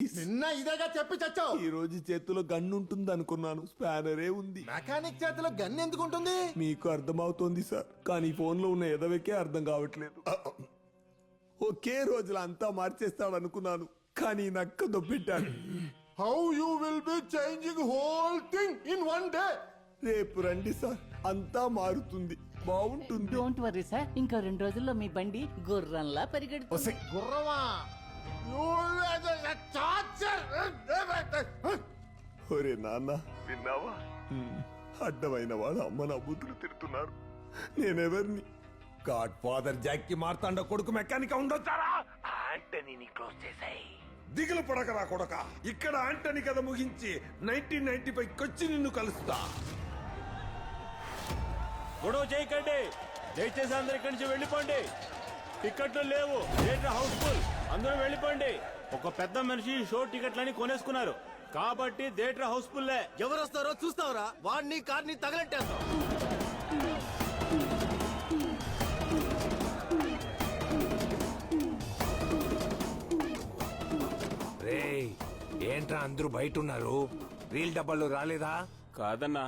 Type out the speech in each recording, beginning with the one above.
నిన్న ఇదేగా చెప్పి చచ్చావు. ఈ రోజు చేతిలో గన్ను ఉంటుంది అనుకున్నాను, స్పానరే ఉంది. మెకానిక్ చేతిలో గన్ ఎందుకు ఉంటుంది? మీకు అర్థమవుతోంది సార్, కానీ ఫోన్ లో ఉన్న ఎదవకే అర్థం కావట్లేదు. ఒకే రోజులో అంతా మార్చేస్తాడు అనుకున్నాను, కానీ నక్క దొబ్బెట్టాడు. How you will be changing whole thing in one day? రేపు రండి సార్, అంతా మారుతుంది, బాగుంటుంది. డోంట్ వర్రీ సార్, ఇంకా 2 రోజుల్లో మీ బండి గుర్రంలా పరిగెడుతుంది. గుర్రమా? ఒరే నాన్న, విన్నావా? అడ్డమైన వాడు అమ్మ నా బుద్ధులు తిడుతున్నారు. నేనెవరిని? గాడ్ ఫాదర్ జాక్ కి మార్తాండ కొడుకు మెకానిక్ ఉండొచ్చారా? ఆంటనీని క్లోజ్ చేసాయి. దిగులు పడకరా కొడక, ఇక్కడ ఆంటనీ కథ ముగించి 1995 కొచ్చి నిన్ను కలుస్తా. గొడవ చేయకండి, దయచేసి అందరు ఇక్కడి నుంచి వెళ్ళిపోండి. టికెట్లు లేవు, థియేటర్ హౌస్ఫుల్, అందరూ వెళ్ళిపోండి. ఒక పెద్ద మనిషి షో టికెట్లని కొనేసుకున్నారు కాబట్టి థియేటర్ హౌస్ఫుల్. ఎవరు వస్తారో చూస్తావురా, వాడిని కార్ని తగలెట్టేస్తాం. రేయ్, ఏంట్రా అందరూ బయట ఉన్నారు? రీల్ డబ్బాలు రాలేదా? కాదన్నా,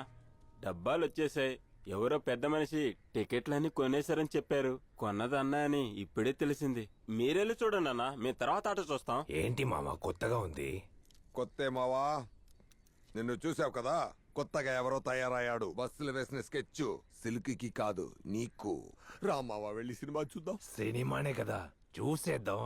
డబ్బాలు వచ్చేసాయి. ఎవరో పెద్ద మనిషి టికెట్లన్నీ కొనేశారని చెప్పారు. కొన్నదన్నా అని ఇప్పుడే తెలిసింది. మీరెళ్ళి చూడండి అన్నా, మేము తర్వాత ఆట చూస్తాం. ఏంటి మామ కొత్తగా ఉంది? కొత్త మావా, నిన్ను చూసావు కదా, కొత్తగా ఎవరో తయారయ్యాడు. బస్సులు వేసిన స్కెచ్ సిల్క్కి కాదు నీకు. రామావా, వెళ్ళి సినిమా చూద్దాం. సినిమానే కదా, చూసేద్దాం.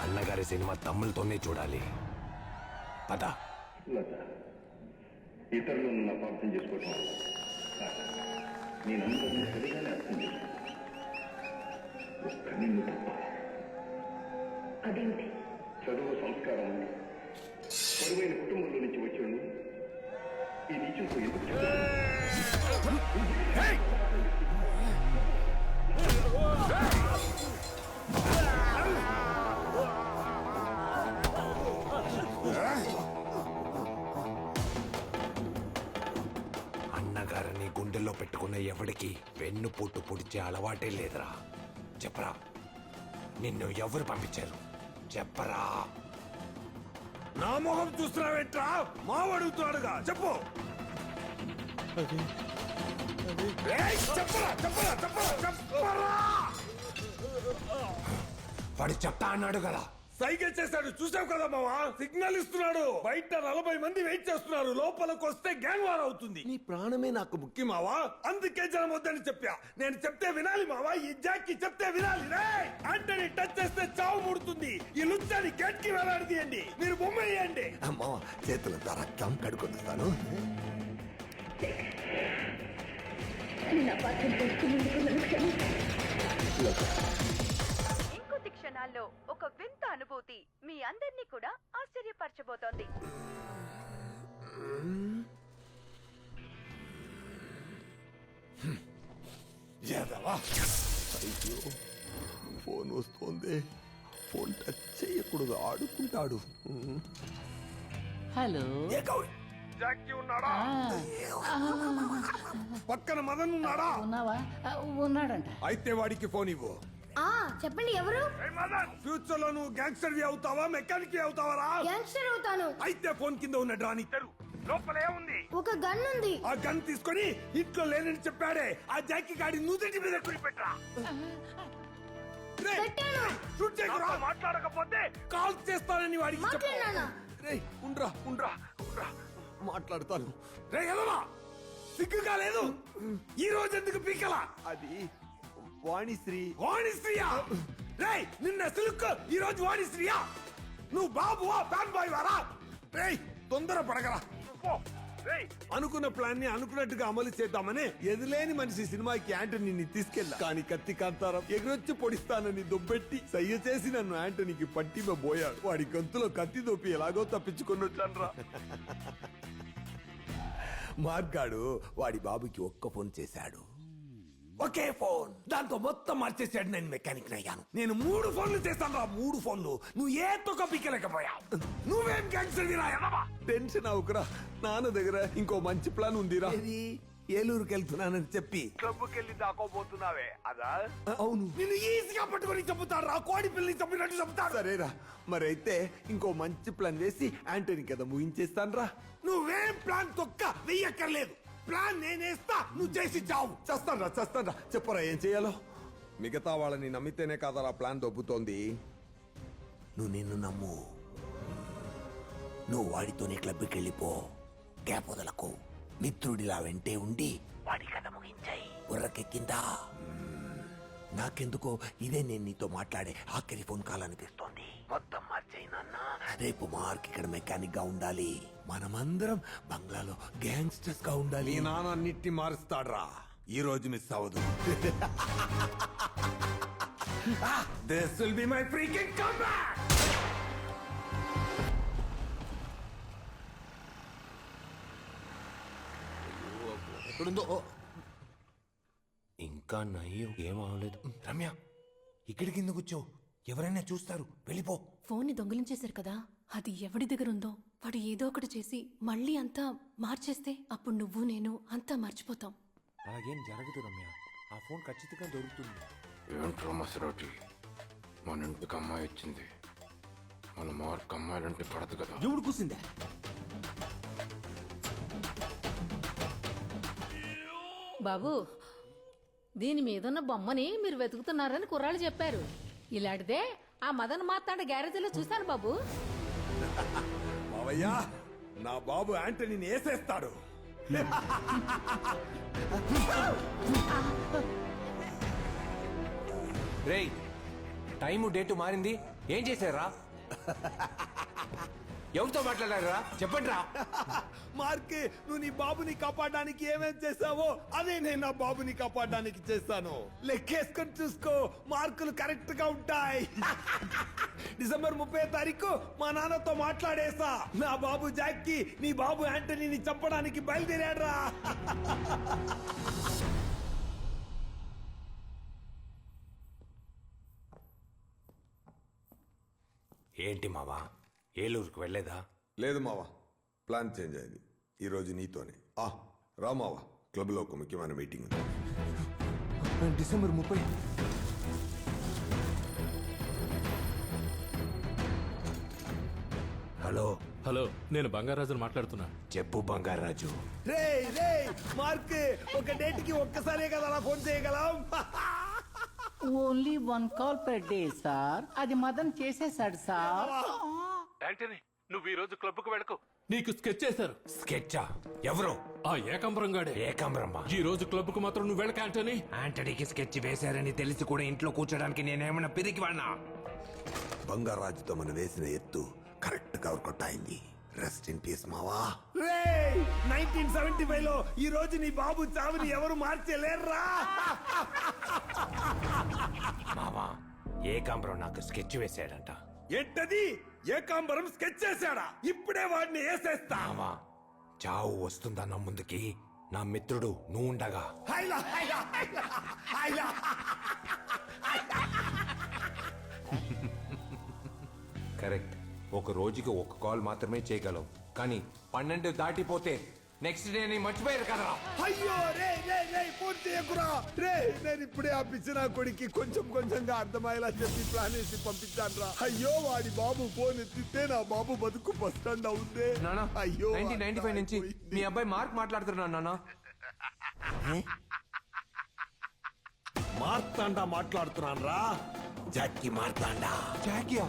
అన్నగారి సినిమా తమ్ములతోనే చూడాలి. పద. ఇతరులను నాకు అర్థం చేసుకోవటం నేనందరినీ సరిగానే అర్థం చేసుకున్నాను. ఒక్క నిన్ను తప్ప. అదేంటి? చదువు, సంస్కారం ఉంది, పరువైన కుటుంబంలో నుంచి వచ్చాడు. ఈ నీచులతో ఎందుకు అన్నగారిని గుండెల్లో పెట్టుకున్న ఎవడికి వెన్ను పొట్టు పొడిచే అలవాటే లేదురా. చెప్పరా, నిన్ను ఎవరు పంపించారు? చెప్పరా. నా మొహం చూస్తున్నావేంట్రా? మావ అడుగుతున్నాడుగా, చెప్పు. ఏయ్, చెప్పరా చెప్పరా చెప్పరా చెప్పరా. వాడు చెప్తా అన్నాడు కదా. సైకిల్ చేశాడు, చూసావు కదా మావా, సిగ్నల్ ఇస్తున్నాడు. బయట 40 మంది వెయిట్ చేస్తున్నారు, లోపలికి వస్తే గ్యాంగ్ వార్ అవుతుంది. నీ ప్రాణమే నాకు ముఖ్యం మావా, అందుకే జనం వద్దని చెప్పా. నేను చెప్తే వినాలి మావా, ఈ జాక్కి చెప్తే వినాలి. ఆంటనీ టచ్ చేస్తే చావు ముడుతుంది. ఈ లుచ్చాని గేట్ కి వేలాడదీయండి, మీరు బొమ్మ వేయండి. అమ్మా, చేతులతో రక్తం కడుకొస్తాను. ఇంకొద్ది క్షణాల్లో ఒక వింత అనుభూతి మీ అందరినీ కూడా ఆశ్చర్యపరచబోతోంది. అయ్యో, ఫోన్ వస్తోంది. ఫోన్ టచ్ చేయకూడదు, ఆడుకుంటాడు. హలో. జాకీ ఉన్నాడా? పక్కన మదన్ ఉన్నాడా? ఉన్నావా? ఉన్నాడంట. అయితే వాడికి ఫోన్ ఇవ్వు. చెప్పండి, ఎవరు? ఫ్యూచర్ లో నువ్వు గ్యాంగ్స్టర్ అవుతావా, మెకానిక్ అవుతావా? గ్యాంగ్స్టర్ అవుతాను. అయితే ఫోన్ కింద ఉన్న డ్రాని లోపలే ఉంది, ఒక గన్ ఉంది. ఆ గన్ తీసుకొని ఇంట్లో లేనని చెప్పాడే ఆ జాకీ గాడి నుదుటి మీద పెట్టరా. షూట్ చేయకురా, మాట్లాడకపోతే కాల్ చేస్తానని వాడికి మాట్లాడినానా? ఉండ్రా ఉండ్రా ఉండ్రా, మాట్లాడతాను. రే ఎదవా, సిగ్గుగా లేదు? ఈ రోజు ఎందుకు పీకలా? అది వాణిశ్రీ. వాణిశ్రీయా? రే, నిన్న సిల్క్, ఈ రోజు వాణిశ్రీయా? నువ్వు బాబువా, ఫ్యాన్ బాయ్ వారా? రే, తొందర పడగరా. అనుకున్న ప్లాన్ ని అనుకున్నట్టుగా అమలు చేద్దామని ఎదులేని మనిషి సినిమాకి యాంటనీని తీసుకెళ్ళా. కానీ కత్తి కాంతారం ఎగురొచ్చి పొడిస్తానని దొబ్బెట్టి సయ్య చేసి నన్ను యాంటనీకి పట్టిపోయాడు. వాడి గొంతులో కత్తి దొప్పి ఎలాగో తప్పించుకొని వచ్చాన్రా. మార్గాడు వాడి బాబుకి ఒక్క ఫోన్ చేశాడు, ఒకే ఫోన్. దాంతో మొత్తం మార్చేసాడు. నేను మెకానిక్ అయ్యాను. నేను 3 ఫోన్లు చేస్తాను రా, 3 ఫోన్లు. నువ్వు ఏ తొక్క పిక్కలేకపోయా. నువ్వేం గ్యాంగ్స్టర్. టెన్షన్ అవుకురా, నాన్న దగ్గర ఇంకో మంచి ప్లాన్ ఉందిరా. ఏలూరుకి వెళ్తున్నానని చెప్పి క్లబ్కి వెళ్ళి దాకోబోతున్నావే అదా అవును నిన్ను ఈజీగా పట్టుకొని చెబుతాడు రా కోడి పిల్లి చంపినట్టు చెబుతాడు సరేరా మరైతే ఇంకో మంచి ప్లాన్ వేసి యాంటనీ కదా ముగించేస్తాను రా నువ్వేం ప్లాన్ తొక్క వెయ్యక్కర్లేదు ప్లాన్ నేనేస్తా నువ్వు చేసి చావు చేస్తాను రా చెప్పరా ఏం చేయాలో మిగతా వాళ్ళని నమ్మితేనే కాదరా ప్లాన్ దొబ్బుతోంది నువ్వు నిన్ను నమ్ము నువ్వు వాడితోనే క్లబ్కి వెళ్ళిపో గ్యాప్ వదలకు మిత్రుడిలా వెంటే ఉండి వాడి కథ ముగించాయి బుర్రకెక్కిందా నాకెందుకో ఇదే నేను నీతో మాట్లాడే ఆఖరి ఫోన్ కాల్ అనిపిస్తోంది మొత్తం మార్చేయి నాన్న రేపు మార్క్ ఇక్కడ మెకానిక్ గా ఉండాలి మనమందరం బంగ్లాలో గ్యాంగ్స్టర్స్ గా ఉండాలి నాన్న అన్నిటిని మారుస్తాడ్రా ఈ రోజు మిస్ అవ్వదు this will be my freaking comeback ఎక్కడుందో ఇంకా నయ్యం ఏం అవలేదు రమ్య ఇక్కడికి ఎందుకు వచ్చావు ఎవరైనా చూస్తారు వెళ్ళిపో ఫోన్ని దొంగిలించేశారు కదా అది ఎవడి దగ్గర ఉందో వాడు ఏదో ఒకటి చేసి మళ్ళీ అంతా మార్చేస్తే అప్పుడు నువ్వు నేను అంతా మర్చిపోతాం అలాగేం జరగదు రమ్య ఆ ఫోన్ ఖచ్చితంగా దొరుకుతుంది ఏంట్రో మసరాటి మన ఇంటికి అమ్మాయి వచ్చింది మన మార్క్ అమ్మాయిలంటే పడదు కదా ఎవడు కూసిందే బాబు దీని మీదున్న బొమ్మని మీరు వెతుకుతున్నారని కుర్రాళ్ళు చెప్పారు ఇలాంటిదే ఆ మదన్ మాతాండ గ్యారేజీలో చూశాను బాబు మావయ్య నా బాబు యాంటనీని వేసేస్తాడు రేయ్ టైము డేటు మారింది ఏం చేశారా ఎవరితో మాట్లాడారా చెప్పండి రా మార్క్ నువ్వు నీ బాబుని కాపాడడానికి ఏమేం చేసావో అదే నేను నా బాబుని కాపాడడానికి చేస్తాను లెక్కేసుకొని చూసుకో మార్కులు కరెక్ట్ గా ఉంటాయి డిసెంబర్ 30వ తారీఖు మా నాన్నతో మాట్లాడేసా నా బాబు జాక్కి నీ బాబు యాంటనీని చంపడానికి బయలుదేరాడ్రా ఏంటి మావా ఏలూరుకు వెళ్ళేదా లేదు మావా ప్లాన్ చేంజ్ అయింది ఈరోజు నీతోనే రా మావా క్లబ్లో ఒక ముఖ్యమైన మీటింగ్ ఉంది డిసెంబర్ 30 హలో హలో నేను బంగారాజును మాట్లాడుతున్నా చెప్పు బంగారాజు రే మార్క్ ఒక డేట్ కి ఒక్కసారే కదా ఫోన్ చేయగలం only 1 call per day sir అది మదన్ చేసేసాడు సార్ యాంటనీ నువ్వు ఈ రోజు క్లబ్ కు వెళ్ళకు నీకు స్కెచ్ చేశారు స్కెచ్చా ఎవరు ఆ ఏకాంబరం గాడే ఏకాంబరమ్మ ఈ రోజు క్లబ్ కు మాత్రం నువ్వు వెళ్ళక యాంటనీ యాంటనీకి స్కెచ్ వేశారని తెలిసి కూడా ఇంట్లో కూర్చోడానికి నేనేమన్నా పిరికి వాడినా బంగారాజుతో మనం వేసిన ఎత్తు కరెక్ట్ గా వర్కౌట్ అయింది రెస్ట్ ఇన్ పీస్ మావా 1975 లో ఈ రోజు నీ బాబు చావుని ఎవరు మార్చలేర్రా మావా ఏకాంబరం నాకు స్కెచ్ వేశాడంట ఏంటది ఏకాంబరం స్కెచ్ చేశాడా ఇప్పుడే వాడిని వేసేస్తా మావా చావు వస్తుందన్న ముందుకి నా మిత్రుడు నువ్వు ఉండగా కరెక్ట్ ఒక రోజుకి ఒక కాల్ మాత్రమే చేయగలవు కానీ 12 దాటిపోతే నెక్స్ట్ డే నీ మర్చిపోయారు కదరా అయ్యో రే ఫోన్ చేయకురా రే నేను ఇప్పుడే ఆ పిచ్చిన కొడుకి కొంచెంగా అర్థమయ్యేలా చెప్పి ప్లాన్ వేసి పంపించాను రా అయ్యో వాడి బాబు ఫోన్ ఎత్తితే నా బాబు బతుకు బస్ స్టాండ్ అవుందే నానా అయ్యో 1995 నుంచి మీ అబ్బాయి మార్క్ మాట్లాడుతున్నాను నాన్న మార్తాండా మాట్లాడుతున్నాను రా జాకీ మార్తాండా జాకియా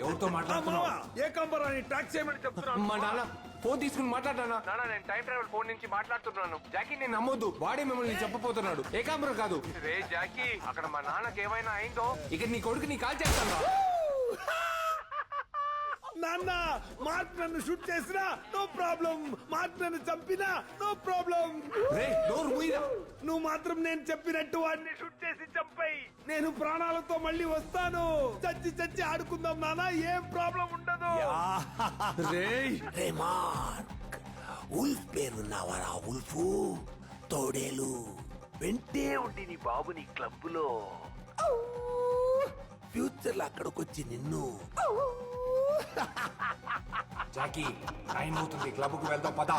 ఎవరితో మాట్లాడుతున్నావు ఏకాంబరాన్ని ట్రాక్ చేయమని చెప్తున్నాను మా నాన్న ఫోన్ తీసుకుని మాట్లాడానా నాన్న నేను టైం ట్రావెల్ ఫోన్ నుంచి మాట్లాడుతున్నాను జాకీ నేను నమ్మొద్దు వాడే మిమ్మల్ని చెప్పబోతున్నాడు ఏకాంబరం కాదు రే జాకీ అక్కడ మా నాన్నకి ఏమైనా అయిందో ఇక నీ కొడుకు నీ కాల్ చేస్తాను నాన్న మార్క్ నన్ను షూట్ చేసినా నో ప్రాబ్లం మార్క్ నన్ను చంపినా నో ప్రాబ్లం రే డోర్ మూయిరా నువ్వు మాత్రం నేను చెప్పినట్టు వాడిని షూట్ చేసి చంపాయి నేను ప్రాణాలతో మళ్ళీ వస్తాను చచ్చి ఆడుకుందాం నాన్న ఏం ప్రాబ్లం ఉండదు రే మార్క్ ఉల్ఫ్ పేరున్నావరా ఉల్ఫ్ తోడేలు వెంటే ఉండి నీ బాబుని క్లబ్ లో ఫ్యూచర్ లో అక్కడికొచ్చి నిన్ను జాకీ 9 అవుతుంది క్లబ్కు వెళ్దాం పదా